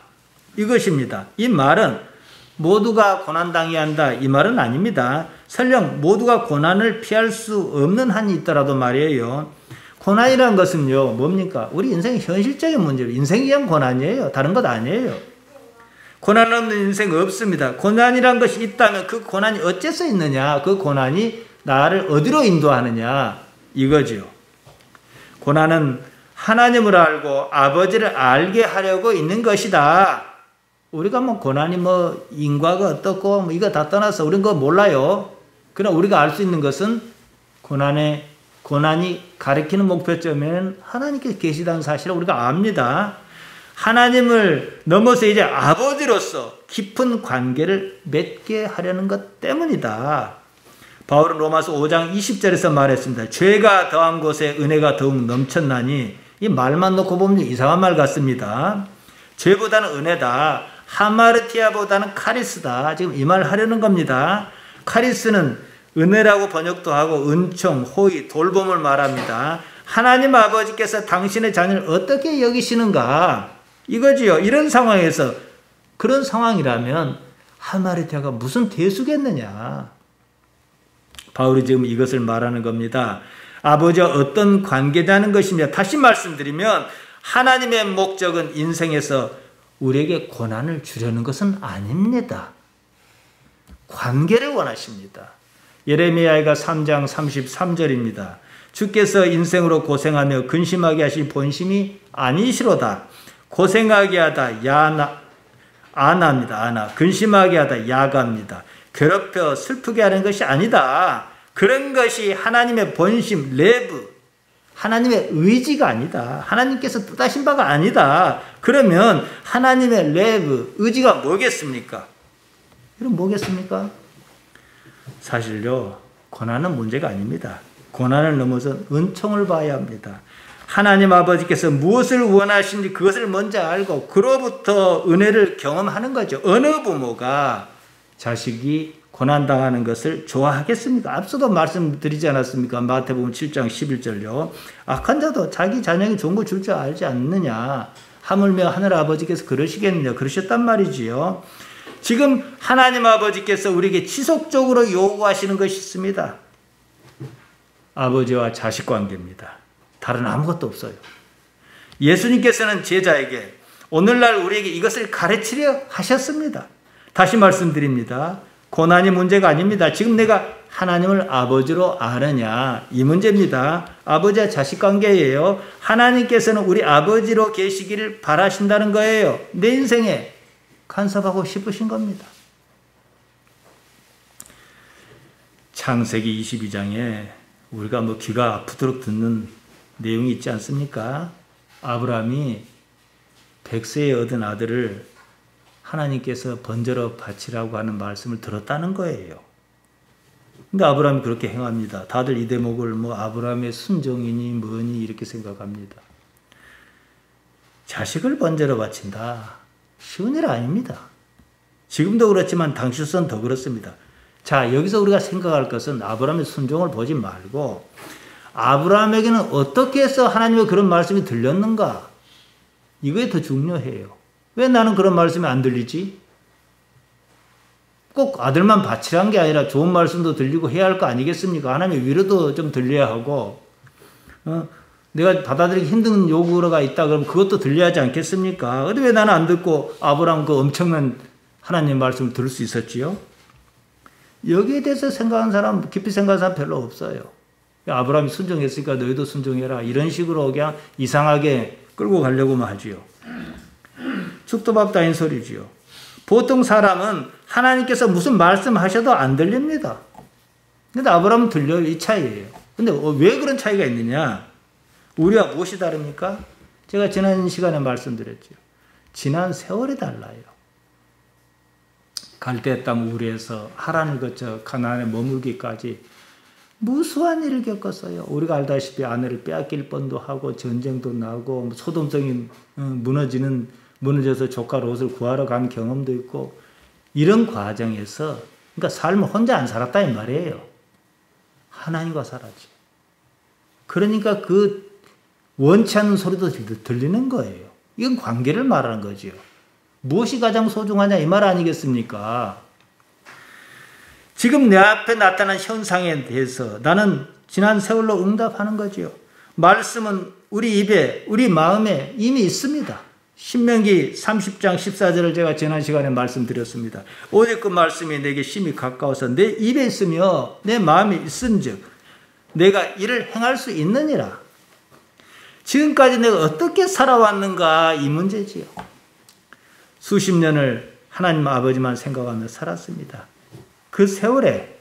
이것입니다. 이 말은 모두가 고난당해야 한다 이 말은 아닙니다. 설령 모두가 고난을 피할 수 없는 한이 있더라도 말이에요. 고난이라는 것은요 뭡니까? 우리 인생의 현실적인 문제로 인생이 그냥 고난이에요. 다른 것 아니에요. 고난 없는 인생 없습니다. 고난이란 것이 있다면 그 고난이 어째서 있느냐? 그 고난이 나를 어디로 인도하느냐? 이거죠. 고난은 하나님을 알고 아버지를 알게 하려고 있는 것이다. 우리가 고난이 인과가 어떻고 이거 다 떠나서 우리는 그거 몰라요. 그러나 우리가 알 수 있는 것은 고난이 가리키는 목표점에는 하나님께서 계시다는 사실을 우리가 압니다. 하나님을 넘어서 이제 아버지로서 깊은 관계를 맺게 하려는 것 때문이다. 바울은 로마서 5장 20절에서 말했습니다. 죄가 더한 곳에 은혜가 더욱 넘쳤나니 이 말만 놓고 보면 이상한 말 같습니다. 죄보다는 은혜다. 하마르티아보다는 카리스다. 지금 이 말을 하려는 겁니다. 카리스는 은혜라고 번역도 하고 은총, 호의, 돌봄을 말합니다. 하나님 아버지께서 당신의 자녀를 어떻게 여기시는가? 이거지요. 이런 상황에서 그런 상황이라면 하마리아가 무슨 대수겠느냐. 바울이 지금 이것을 말하는 겁니다. 아버지와 어떤 관계라는 것입니다. 다시 말씀드리면 하나님의 목적은 인생에서 우리에게 고난을 주려는 것은 아닙니다. 관계를 원하십니다. 예레미야가 3장 33절입니다. 주께서 인생으로 고생하며 근심하게 하실 본심이 아니시로다. 고생하게 하다 아나입니다. 아나. 근심하게 하다 야가입니다. 괴롭혀 슬프게 하는 것이 아니다. 그런 것이 하나님의 본심, 레브, 하나님의 의지가 아니다. 하나님께서 뜻하신 바가 아니다. 그러면 하나님의 레브, 의지가 뭐겠습니까? 여러분 뭐겠습니까? 사실요, 고난은 문제가 아닙니다. 고난을 넘어선 은총을 봐야 합니다. 하나님 아버지께서 무엇을 원하시는지 그것을 먼저 알고 그로부터 은혜를 경험하는 거죠. 어느 부모가 자식이 고난당하는 것을 좋아하겠습니까? 앞서도 말씀드리지 않았습니까? 마태복음 7장 11절요. 악한 자도 자기 자녀에게 좋은 거 줄 줄 알지 않느냐. 하물며 하늘아버지께서 그러시겠느냐. 그러셨단 말이지요. 지금 하나님 아버지께서 우리에게 지속적으로 요구하시는 것이 있습니다. 아버지와 자식 관계입니다. 다른 아무것도 없어요. 예수님께서는 제자에게 오늘날 우리에게 이것을 가르치려 하셨습니다. 다시 말씀드립니다. 고난이 문제가 아닙니다. 지금 내가 하나님을 아버지로 아느냐 이 문제입니다. 아버지와 자식 관계예요. 하나님께서는 우리 아버지로 계시기를 바라신다는 거예요. 내 인생에 간섭하고 싶으신 겁니다. 창세기 22장에 우리가 귀가 아프도록 듣는 내용이 있지 않습니까? 아브라함이 100세에 얻은 아들을 하나님께서 번제로 바치라고 하는 말씀을 들었다는 거예요. 근데 아브라함이 그렇게 행합니다. 다들 이 대목을 아브라함의 순종이니 뭐니 이렇게 생각합니다. 자식을 번제로 바친다. 쉬운 일 아닙니다. 지금도 그렇지만 당시로서는 더 그렇습니다. 자, 여기서 우리가 생각할 것은 아브라함의 순종을 보지 말고 아브라함에게는 어떻게 해서 하나님의 그런 말씀이 들렸는가? 이거에 더 중요해요. 왜 나는 그런 말씀이 안 들리지? 꼭 아들만 바치란 게 아니라 좋은 말씀도 들리고 해야 할 거 아니겠습니까? 하나님의 위로도 좀 들려야 하고, 내가 받아들이기 힘든 요구가 있다 그러면 그것도 들려야 하지 않겠습니까? 근데 왜 나는 안 듣고 아브라함 그 엄청난 하나님 말씀을 들을 수 있었지요? 여기에 대해서 생각하는 사람, 깊이 생각하는 사람 별로 없어요. 아브라함이 순종했으니까 너희도 순종해라. 이런 식으로 그냥 이상하게 끌고 가려고만 하지요. 죽도 밥도 아닌 소리지요. 보통 사람은 하나님께서 무슨 말씀하셔도 안 들립니다. 근데 아브라함은 들려요. 이 차이예요. 근데 왜 그런 차이가 있느냐? 우리와 무엇이 다릅니까? 제가 지난 시간에 말씀드렸죠. 지난 세월이 달라요. 갈대 땅 우리에서 하란을 거쳐 가나안에 머물기까지 무수한 일을 겪었어요. 우리가 알다시피 아내를 빼앗길 뻔도 하고 전쟁도 나고 소돔성이 무너져서 조카 롯을 구하러 간 경험도 있고 이런 과정에서 그러니까 삶을 혼자 안 살았다 이 말이에요. 하나님과 살았지. 그러니까 그 원치 않는 소리도 들리는 거예요. 이건 관계를 말하는 거죠. 무엇이 가장 소중하냐 이 말 아니겠습니까? 지금 내 앞에 나타난 현상에 대해서 나는 지난 세월로 응답하는 거지요. 말씀은 우리 입에, 우리 마음에 이미 있습니다. 신명기 30장 14절을 제가 지난 시간에 말씀드렸습니다. 오직 그 말씀이 내게 심히 가까워서 내 입에 있으며 내 마음에 있은즉 내가 이를 행할 수 있느니라. 지금까지 내가 어떻게 살아왔는가 이 문제지요. 수십 년을 하나님 아버지만 생각하며 살았습니다. 그 세월에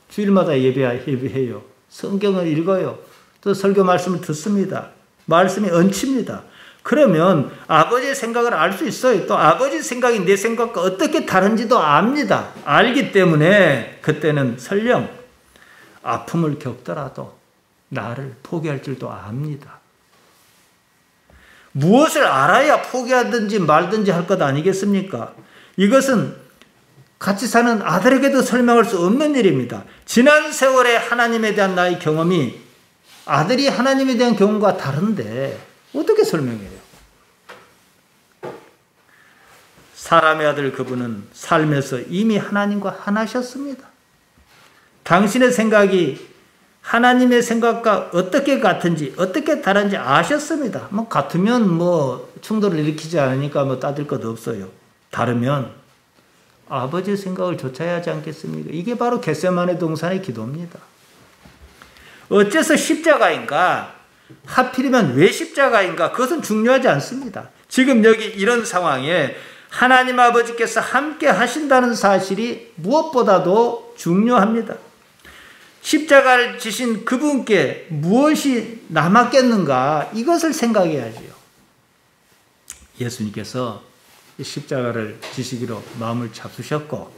주일마다 예배해요. 성경을 읽어요. 또 설교 말씀을 듣습니다. 말씀이 얹힙니다. 그러면 아버지의 생각을 알 수 있어요. 또 아버지 생각이 내 생각과 어떻게 다른지도 압니다. 알기 때문에 그때는 설령 아픔을 겪더라도 나를 포기할 줄도 압니다. 무엇을 알아야 포기하든지 말든지 할 것 아니겠습니까? 이것은 같이 사는 아들에게도 설명할 수 없는 일입니다. 지난 세월에 하나님에 대한 나의 경험이 아들이 하나님에 대한 경험과 다른데 어떻게 설명해요? 사람의 아들 그분은 삶에서 이미 하나님과 하나셨습니다. 당신의 생각이 하나님의 생각과 어떻게 같은지, 어떻게 다른지 아셨습니다. 뭐 같으면 뭐 충돌을 일으키지 않으니까 뭐 따질 것 없어요. 다르면 아버지의 생각을 좇아야 하지 않겠습니까? 이게 바로 겟세마네 동산의 기도입니다. 어째서 십자가인가? 하필이면 왜 십자가인가? 그것은 중요하지 않습니다. 지금 여기 이런 상황에 하나님 아버지께서 함께 하신다는 사실이 무엇보다도 중요합니다. 십자가를 지신 그분께 무엇이 남았겠는가? 이것을 생각해야지요. 예수님께서 십자가를 지시기로 마음을 잡수셨고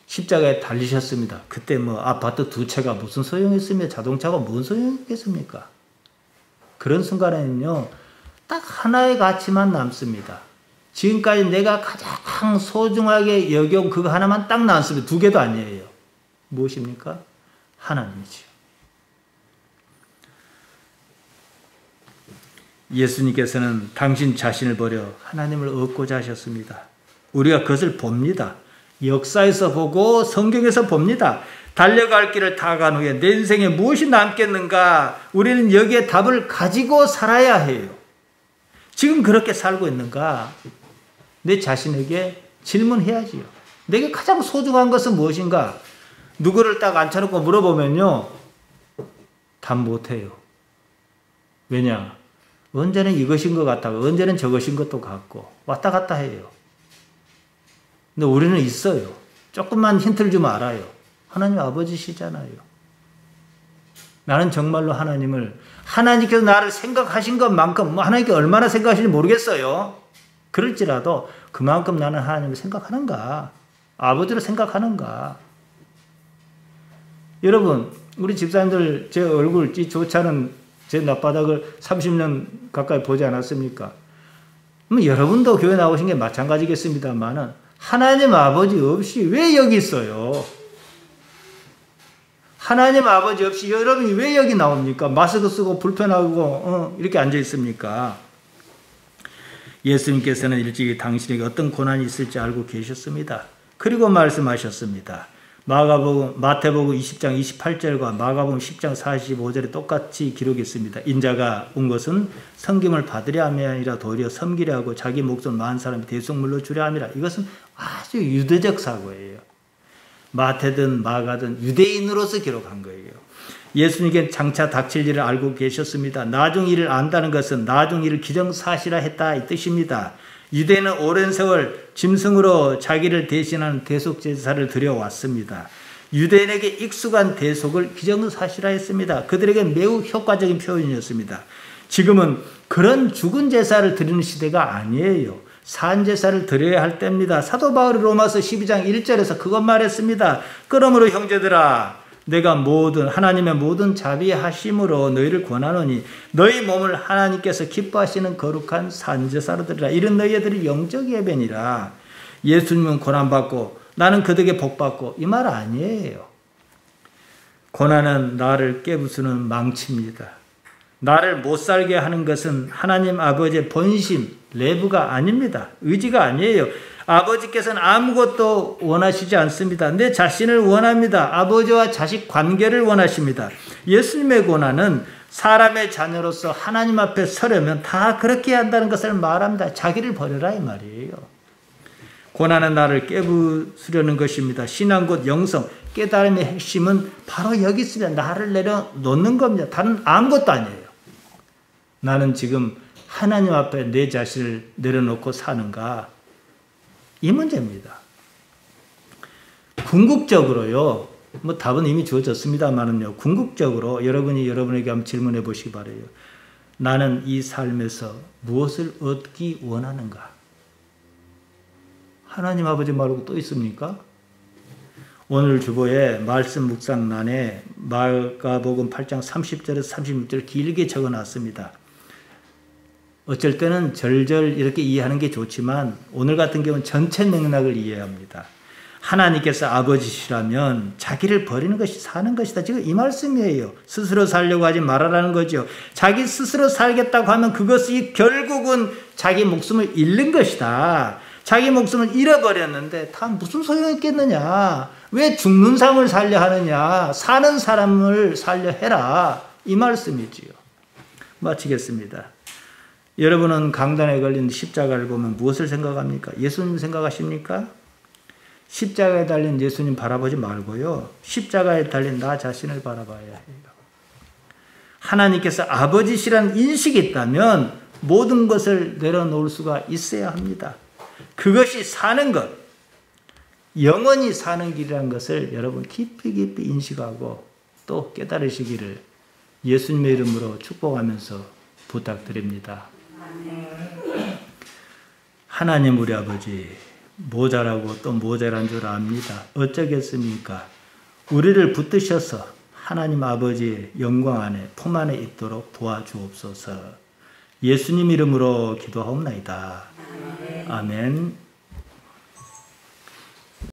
십자가에 달리셨습니다. 그때 뭐 아파트 2채가 무슨 소용했으며 자동차가 무슨 소용했겠습니까? 그런 순간에는요, 딱 하나의 가치만 남습니다. 지금까지 내가 가장 소중하게 여겨온 그거 하나만 딱 남습니다. 2개도 아니에요. 무엇입니까? 하나님이지요. 예수님께서는 당신 자신을 버려 하나님을 얻고자 하셨습니다. 우리가 그것을 봅니다. 역사에서 보고 성경에서 봅니다. 달려갈 길을 다 간 후에 내 인생에 무엇이 남겠는가? 우리는 여기에 답을 가지고 살아야 해요. 지금 그렇게 살고 있는가? 내 자신에게 질문해야지요. 내게 가장 소중한 것은 무엇인가? 누구를 딱 앉혀놓고 물어보면요, 답 못해요. 왜냐? 언제는 이것인 것 같다가 언제는 저것인 것도 같고 왔다 갔다 해요. 근데 우리는 있어요. 조금만 힌트를 좀 알아요. 하나님 아버지시잖아요. 나는 정말로 하나님께서 나를 생각하신 것만큼, 하나님께 얼마나 생각하시는지 모르겠어요. 그럴지라도 그만큼 나는 하나님을 생각하는가? 아버지를 생각하는가? 여러분, 우리 집사님들 제 얼굴, 이 좋지 않은 제 낯바닥을 30년 가까이 보지 않았습니까? 여러분도 교회 나오신 게 마찬가지겠습니다만은 하나님 아버지 없이 왜 여기 있어요? 하나님 아버지 없이 여러분이 왜 여기 나옵니까? 마스크 쓰고 불편하고 이렇게 앉아 있습니까? 예수님께서는 일찍이 당신에게 어떤 고난이 있을지 알고 계셨습니다. 그리고 말씀하셨습니다. 마태복음 20장 28절과 마가복음 10장 45절에 똑같이 기록이 있습니다. 인자가 온 것은 섬김을 받으려 함이 아니라 도리어 섬기려 하고 자기 목숨을 많은 사람이 대속물로 주려 함이라. 이것은 아주 유대적 사고예요. 마태든 마가든 유대인으로서 기록한 거예요. 예수님께 장차 닥칠 일을 알고 계셨습니다. 나중 일을 안다는 것은 나중 일을 기정사실화 했다 이 뜻입니다. 유대인은 오랜 세월 짐승으로 자기를 대신하는 대속제사를 드려왔습니다. 유대인에게 익숙한 대속을 기정사실화했습니다. 그들에게 매우 효과적인 표현이었습니다. 지금은 그런 죽은 제사를 드리는 시대가 아니에요. 산 제사를 드려야 할 때입니다. 사도 바울이 로마서 12장 1절에서 그것 말했습니다. 그러므로 형제들아, 내가 하나님의 모든 자비하심으로 너희를 권하노니 너희 몸을 하나님께서 기뻐하시는 거룩한 산제사로 드리라. 이런 너희들이 영적 예배니라. 예수님은 고난받고 나는 그들에게 복받고 이 말 아니에요. 고난은 나를 깨부수는 망치입니다. 나를 못살게 하는 것은 하나님 아버지의 본심, 내부가 아닙니다. 의지가 아니에요. 아버지께서는 아무것도 원하시지 않습니다. 내 자신을 원합니다. 아버지와 자식 관계를 원하십니다. 예수님의 고난은 사람의 자녀로서 하나님 앞에 서려면 다 그렇게 한다는 것을 말합니다. 자기를 버려라 이 말이에요. 고난은 나를 깨부수려는 것입니다. 신앙 곧 영성, 깨달음의 핵심은 바로 여기 있습니다. 나를 내려놓는 겁니다. 다른 아무것도 아니에요. 나는 지금 하나님 앞에 내 자신을 내려놓고 사는가? 이 문제입니다. 궁극적으로요, 답은 이미 주어졌습니다만은요, 궁극적으로 여러분에게 한번 질문해 보시기 바라요. 나는 이 삶에서 무엇을 얻기 원하는가? 하나님 아버지 말고 또 있습니까? 오늘 주보에 말씀 묵상란에 마가복음 8장 30절에서 36절 길게 적어놨습니다. 어쩔 때는 절절 이렇게 이해하는 게 좋지만 오늘 같은 경우는 전체 맥락을 이해합니다. 하나님께서 아버지시라면 자기를 버리는 것이 사는 것이다. 지금 이 말씀이에요. 스스로 살려고 하지 말아라는 거죠. 자기 스스로 살겠다고 하면 그것이 결국은 자기 목숨을 잃는 것이다. 자기 목숨을 잃어버렸는데 다 무슨 소용있겠느냐. 왜 죽는 사람을 살려 하느냐. 사는 사람을 살려 해라. 이 말씀이지요. 마치겠습니다. 여러분은 강단에 걸린 십자가를 보면 무엇을 생각합니까? 예수님 생각하십니까? 십자가에 달린 예수님 바라보지 말고요. 십자가에 달린 나 자신을 바라봐야 해요. 하나님께서 아버지시라는 인식이 있다면 모든 것을 내려놓을 수가 있어야 합니다. 그것이 사는 것, 영원히 사는 길이라는 것을 여러분 깊이 깊이 인식하고 또 깨달으시기를 예수님의 이름으로 축복하면서 부탁드립니다. 하나님 우리 아버지, 모자라고 또 모자란 줄 압니다. 어쩌겠습니까? 우리를 붙드셔서 하나님 아버지의 영광 안에 품 안에 있도록 도와주옵소서. 예수님 이름으로 기도하옵나이다. 아멘.